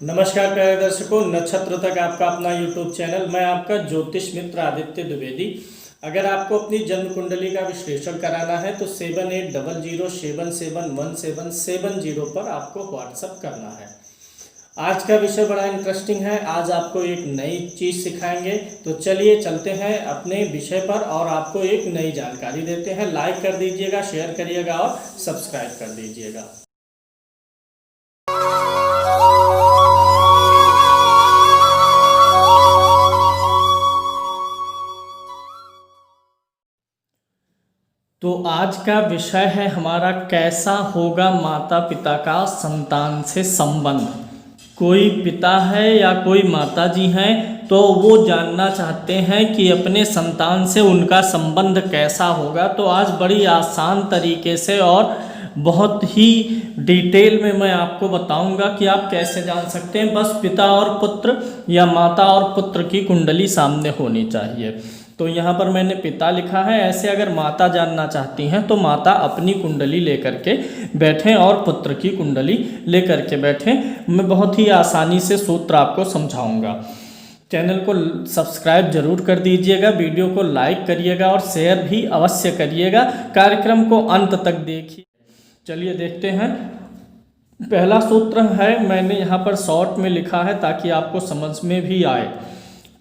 नमस्कार प्यारे दर्शकों, नक्षत्र तक आपका अपना यूट्यूब चैनल। मैं आपका ज्योतिष मित्र आदित्य द्विवेदी। अगर आपको अपनी जन्म कुंडली का विश्लेषण कराना है तो 7800771770 पर आपको व्हाट्सअप करना है। आज का विषय बड़ा इंटरेस्टिंग है। आज आपको एक नई चीज़ सिखाएंगे, तो चलिए चलते हैं अपने विषय पर और आपको एक नई जानकारी देते हैं। लाइक कर दीजिएगा, शेयर करिएगा और सब्सक्राइब कर दीजिएगा। तो आज का विषय है हमारा, कैसा होगा माता पिता का संतान से संबंध। कोई पिता है या कोई माता जी हैं तो वो जानना चाहते हैं कि अपने संतान से उनका संबंध कैसा होगा। तो आज बड़ी आसान तरीके से और बहुत ही डिटेल में मैं आपको बताऊंगा कि आप कैसे जान सकते हैं। बस पिता और पुत्र या माता और पुत्र की कुंडली सामने होनी चाहिए। तो यहाँ पर मैंने पिता लिखा है। ऐसे अगर माता जानना चाहती हैं तो माता अपनी कुंडली लेकर के बैठें और पुत्र की कुंडली लेकर के बैठें। मैं बहुत ही आसानी से सूत्र आपको समझाऊंगा। चैनल को सब्सक्राइब जरूर कर दीजिएगा, वीडियो को लाइक करिएगा और शेयर भी अवश्य करिएगा। कार्यक्रम को अंत तक देखिए। चलिए देखते हैं। पहला सूत्र है, मैंने यहाँ पर शॉर्ट में लिखा है ताकि आपको समझ में भी आए।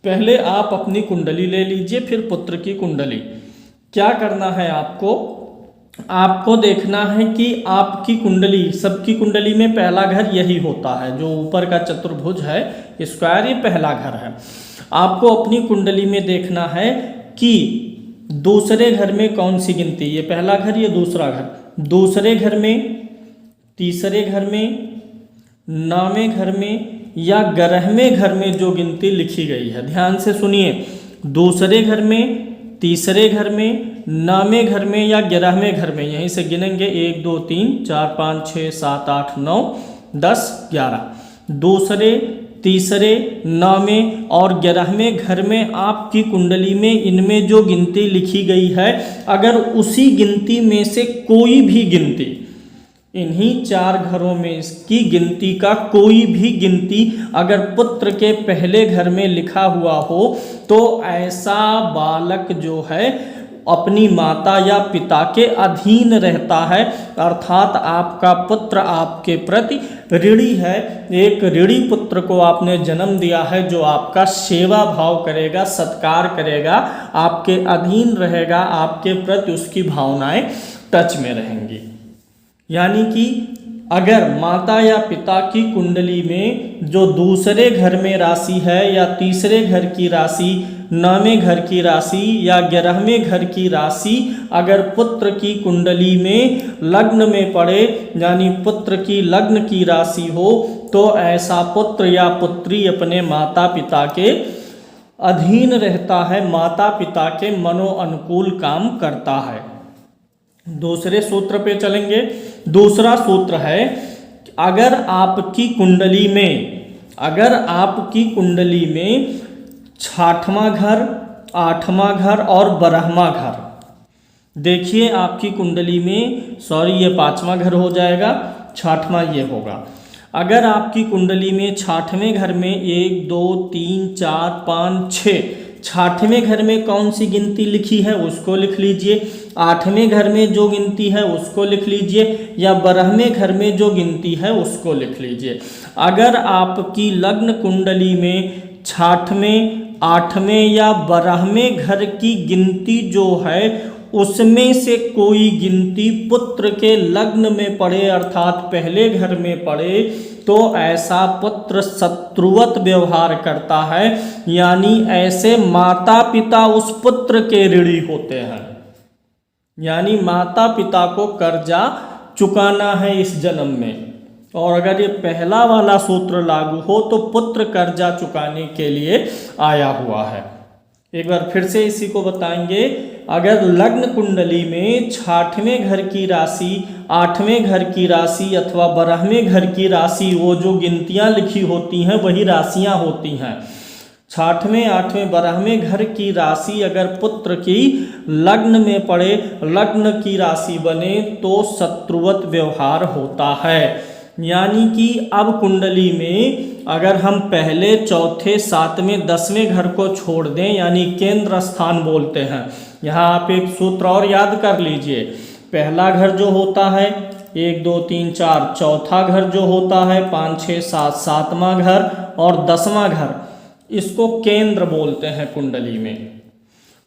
पहले आप अपनी कुंडली ले लीजिए, फिर पुत्र की कुंडली। क्या करना है आपको देखना है कि आपकी कुंडली, सबकी कुंडली में पहला घर यही होता है। जो ऊपर का चतुर्भुज है, स्क्वायर, ये पहला घर है। आपको अपनी कुंडली में देखना है कि दूसरे घर में कौन सी गिनती, ये पहला घर, ये दूसरा घर, दूसरे घर में, तीसरे घर में, नौवें घर में या 11वें घर में जो गिनती लिखी गई है, ध्यान से सुनिए। दूसरे घर में, तीसरे घर में, 9वें घर में या 11वें घर में, यहीं से गिनेंगे 1 2 3 4 5 6 7 8 9 10 11। दूसरे, तीसरे, 9वें और 11वें घर में आपकी कुंडली में इनमें जो गिनती लिखी गई है, अगर उसी गिनती में से कोई भी गिनती, इन्हीं 4 घरों में इसकी गिनती का कोई भी गिनती अगर पुत्र के पहले घर में लिखा हुआ हो तो ऐसा बालक जो है अपनी माता या पिता के अधीन रहता है। अर्थात आपका पुत्र आपके प्रति ऋणी है। एक ऋणी पुत्र को आपने जन्म दिया है जो आपका सेवा भाव करेगा, सत्कार करेगा, आपके अधीन रहेगा, आपके प्रति उसकी भावनाएं टच में रहेंगी। यानी कि अगर माता या पिता की कुंडली में जो दूसरे घर में राशि है या तीसरे घर की राशि, 9वें घर की राशि या 11वें घर की राशि अगर पुत्र की कुंडली में लग्न में पड़े, यानी पुत्र की लग्न की राशि हो, तो ऐसा पुत्र या पुत्री अपने माता पिता के अधीन रहता है, माता पिता के मनो अनुकूल काम करता है। दूसरे सूत्र पे चलेंगे। दूसरा सूत्र है, अगर आपकी कुंडली में 6वां घर, 8वां घर और 12वां घर, देखिए आपकी कुंडली में, ये 5वां घर हो जाएगा, 6वां ये होगा। अगर आपकी कुंडली में 6वें घर में 1 2 3 4 5 6, 6वें घर में कौन सी गिनती लिखी है उसको लिख लीजिए, 8वें घर में जो गिनती है उसको लिख लीजिए, या 12वें घर में जो गिनती है उसको लिख लीजिए। अगर आपकी लग्न कुंडली में 6वें, 8वें या 12वें घर की गिनती जो है उसमें से कोई गिनती पुत्र के लग्न में पड़े, अर्थात पहले घर में पड़े, तो ऐसा पुत्र शत्रुवत व्यवहार करता है। यानी ऐसे माता पिता उस पुत्र के ऋणी होते हैं। यानी माता पिता को कर्जा चुकाना है इस जन्म में। और अगर ये पहला वाला सूत्र लागू हो तो पुत्र कर्जा चुकाने के लिए आया हुआ है। एक बार फिर से इसी को बताएंगे। अगर लग्न कुंडली में 6वें घर की राशि, 8वें घर की राशि अथवा 12वें घर की राशि, वो जो गिनतियां लिखी होती हैं वही राशियां होती हैं। 6वें, 8वें, 12वें घर की राशि अगर पुत्र की लग्न में पड़े, लग्न की राशि बने, तो शत्रुवत व्यवहार होता है। यानी कि अब कुंडली में अगर हम पहले, चौथे, सातवें, 10वें घर को छोड़ दें, यानी केंद्र स्थान बोलते हैं। यहाँ आप एक सूत्र और याद कर लीजिए। पहला घर जो होता है 1 2 3 4, चौथा घर जो होता है 5 6 7, सातवां घर और 10वां घर, इसको केंद्र बोलते हैं कुंडली में।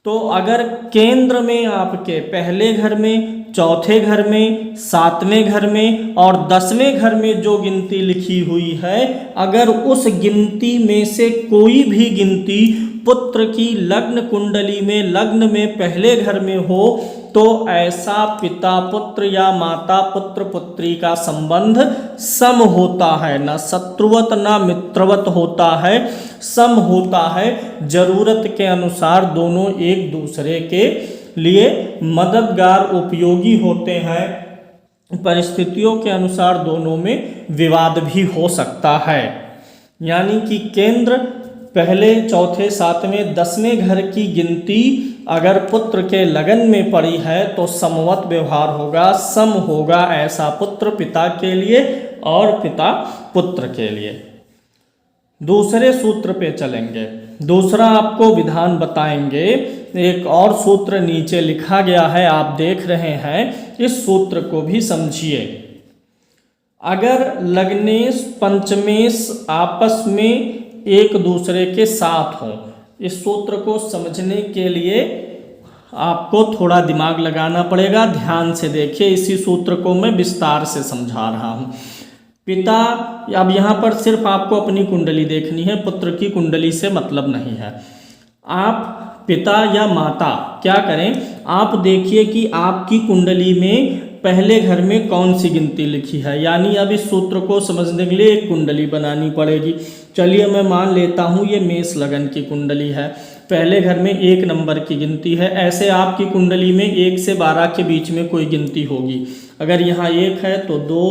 तो अगर केंद्र में आपके पहले घर में, चौथे घर में, सातवें घर में और 10वें घर में जो गिनती लिखी हुई है, अगर उस गिनती में से कोई भी गिनती पुत्र की लग्न कुंडली में, लग्न में पहले घर में हो, तो ऐसा पिता पुत्र या माता पुत्र पुत्री का संबंध सम होता है, न शत्रुवत न मित्रवत होता है, सम होता है। जरूरत के अनुसार दोनों एक दूसरे के लिए मददगार उपयोगी होते हैं। परिस्थितियों के अनुसार दोनों में विवाद भी हो सकता है। यानी कि केंद्र पहले, चौथे, सातवें, 10वें घर की गिनती अगर पुत्र के लगन में पड़ी है तो समवत व्यवहार होगा, सम होगा ऐसा पुत्र पिता के लिए और पिता पुत्र के लिए। दूसरे सूत्र पे चलेंगे, दूसरा आपको विधान बताएंगे। एक और सूत्र नीचे लिखा गया है, आप देख रहे हैं, इस सूत्र को भी समझिए। अगर लग्नेश पंचमेश आपस में एक दूसरे के साथ हों, इस सूत्र को समझने के लिए आपको थोड़ा दिमाग लगाना पड़ेगा। ध्यान से देखिए, इसी सूत्र को मैं विस्तार से समझा रहा हूँ। पिता, अब यहाँ पर सिर्फ आपको अपनी कुंडली देखनी है, पुत्र की कुंडली से मतलब नहीं है। आप पिता या माता क्या करें, आप देखिए कि आपकी कुंडली में पहले घर में कौन सी गिनती लिखी है। यानी अब इस सूत्र को समझने के लिए एक कुंडली बनानी पड़ेगी। चलिए मैं मान लेता हूँ ये मेष लगन की कुंडली है, पहले घर में 1 नंबर की गिनती है। ऐसे आपकी कुंडली में 1 से 12 के बीच में कोई गिनती होगी। अगर यहाँ 1 है तो 2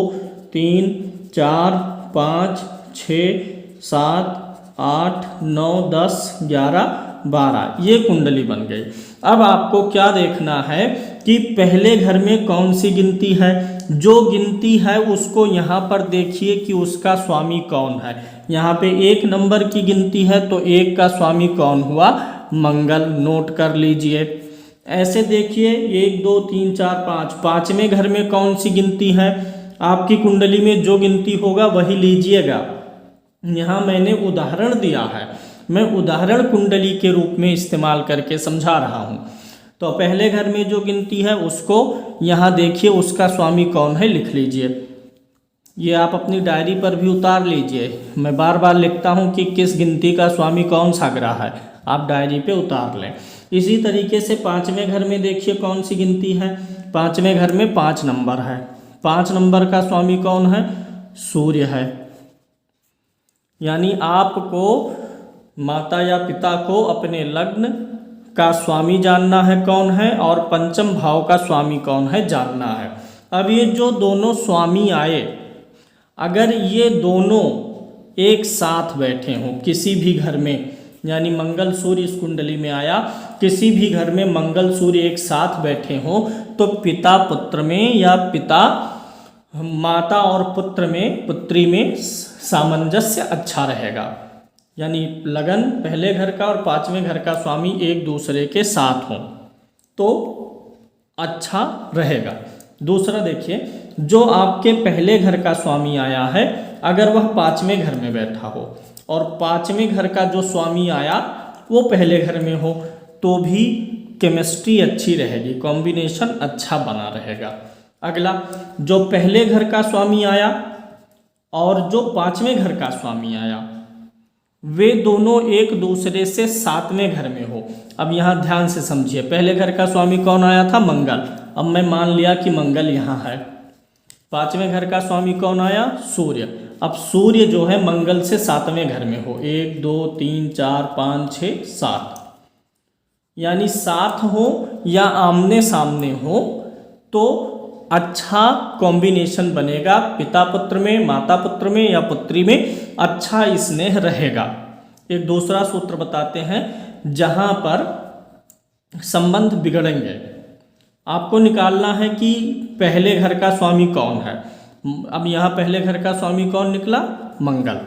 3 4 5 6 7 8 9 10 11 12, ये कुंडली बन गई। अब आपको क्या देखना है कि पहले घर में कौन सी गिनती है। जो गिनती है उसको यहाँ पर देखिए कि उसका स्वामी कौन है। यहाँ पे 1 नंबर की गिनती है तो 1 का स्वामी कौन हुआ, मंगल, नोट कर लीजिए। ऐसे देखिए 1 2 3 4 5, 5वें घर में कौन सी गिनती है, आपकी कुंडली में जो गिनती होगा वही लीजिएगा। यहाँ मैंने उदाहरण दिया है, मैं उदाहरण कुंडली के रूप में इस्तेमाल करके समझा रहा हूँ। तो पहले घर में जो गिनती है उसको यहाँ देखिए, उसका स्वामी कौन है लिख लीजिए। ये आप अपनी डायरी पर भी उतार लीजिए। मैं बार बार लिखता हूँ कि किस गिनती का स्वामी कौन सा ग्रह है, आप डायरी पे उतार लें। इसी तरीके से 5वें घर में देखिए कौन सी गिनती है। 5वें घर में 5 नंबर है, 5 नंबर का स्वामी कौन है, सूर्य है। यानी आपको माता या पिता को अपने लग्न का स्वामी जानना है कौन है, और पंचम भाव का स्वामी कौन है जानना है। अब ये जो दोनों स्वामी आए, अगर ये दोनों एक साथ बैठे हों किसी भी घर में, यानी मंगल सूर्य इस कुंडली में आया, किसी भी घर में मंगल सूर्य एक साथ बैठे हों, तो पिता पुत्र में या पिता माता और पुत्र में, पुत्री में सामंजस्य अच्छा रहेगा। यानी लगन पहले घर का और 5वें घर का स्वामी एक दूसरे के साथ हों तो अच्छा रहेगा। दूसरा देखिए, जो आपके पहले घर का स्वामी आया है, अगर वह 5वें घर में बैठा हो और 5वें घर का जो स्वामी आया वो पहले घर में हो, तो भी केमिस्ट्री अच्छी रहेगी, कॉम्बिनेशन अच्छा बना रहेगा। अगला, जो पहले घर का स्वामी आया और जो 5वें घर का स्वामी आया, वे दोनों एक दूसरे से 7वें घर में हो। अब यहाँ ध्यान से समझिए, पहले घर का स्वामी कौन आया था, मंगल। अब मैं मान लिया कि मंगल यहाँ है। 5वें घर का स्वामी कौन आया, सूर्य। अब सूर्य जो है मंगल से 7वें घर में हो, 1 2 3 4 5 6 7, यानी साथ हो या आमने सामने हो तो अच्छा कॉम्बिनेशन बनेगा। पिता पुत्र में, माता पुत्र में या पुत्री में अच्छा स्नेह रहेगा। एक दूसरा सूत्र बताते हैं, जहाँ पर संबंध बिगड़ेंगे आपको निकालना है कि पहले घर का स्वामी कौन है। अब यहाँ पहले घर का स्वामी कौन निकला? मंगल।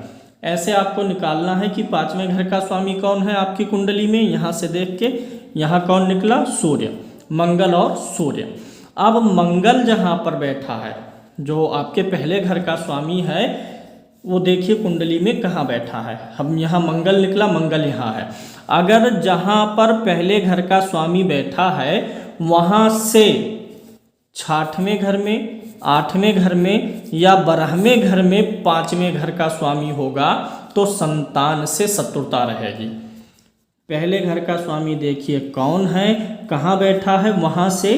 ऐसे आपको निकालना है कि पांचवें घर का स्वामी कौन है आपकी कुंडली में। यहाँ से देख के यहाँ कौन निकला? सूर्य। मंगल और सूर्य। अब मंगल जहाँ पर बैठा है, जो आपके पहले घर का स्वामी है, वो देखिए कुंडली में कहाँ बैठा है। हम यहाँ मंगल निकला, मंगल यहाँ है। अगर जहाँ पर पहले घर का स्वामी बैठा है वहाँ से छठवें घर में, आठवें घर में या 12वें घर में पांचवें घर का स्वामी होगा तो संतान से शत्रुता रहेगी। पहले घर का स्वामी देखिए कौन है, कहाँ बैठा है, वहाँ से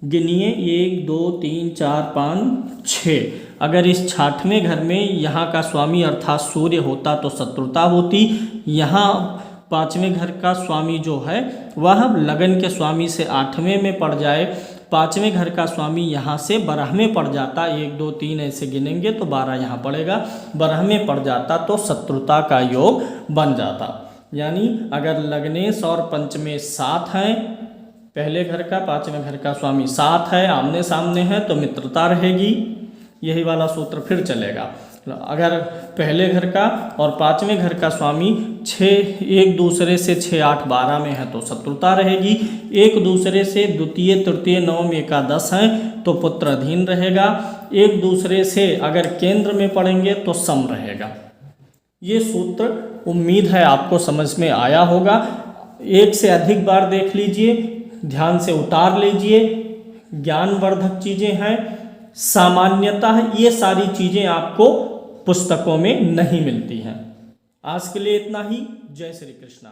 गिनिए 1 2 3 4 5 6। अगर इस छठवें घर में यहाँ का स्वामी अर्थात सूर्य होता तो शत्रुता होती। यहाँ पांचवें घर का स्वामी जो है वह लगन के स्वामी से आठवें में पड़ जाए, पांचवें घर का स्वामी यहाँ से 12वें पड़ जाता, 1 2 3 ऐसे गिनेंगे तो 12 यहाँ पड़ेगा, 12वें पड़ जाता तो शत्रुता का योग बन जाता। यानी अगर लग्नेश और पंचमें साथ हैं, पहले घर का पांचवें घर का स्वामी साथ है, आमने सामने है, तो मित्रता रहेगी। यही वाला सूत्र फिर चलेगा। अगर पहले घर का और पांचवें घर का स्वामी एक दूसरे से 6 8 12 में है तो शत्रुता रहेगी। एक दूसरे से द्वितीय तृतीय नवम एकादश हैं तो पुत्र अधीन रहेगा। एक दूसरे से अगर केंद्र में पड़ेंगे तो सम रहेगा। ये सूत्र उम्मीद है आपको समझ में आया होगा। एक से अधिक बार देख लीजिए, ध्यान से उतार लीजिए। ज्ञानवर्धक चीज़ें हैं। सामान्यतः ये सारी चीज़ें आपको पुस्तकों में नहीं मिलती हैं। आज के लिए इतना ही। जय श्री कृष्णा।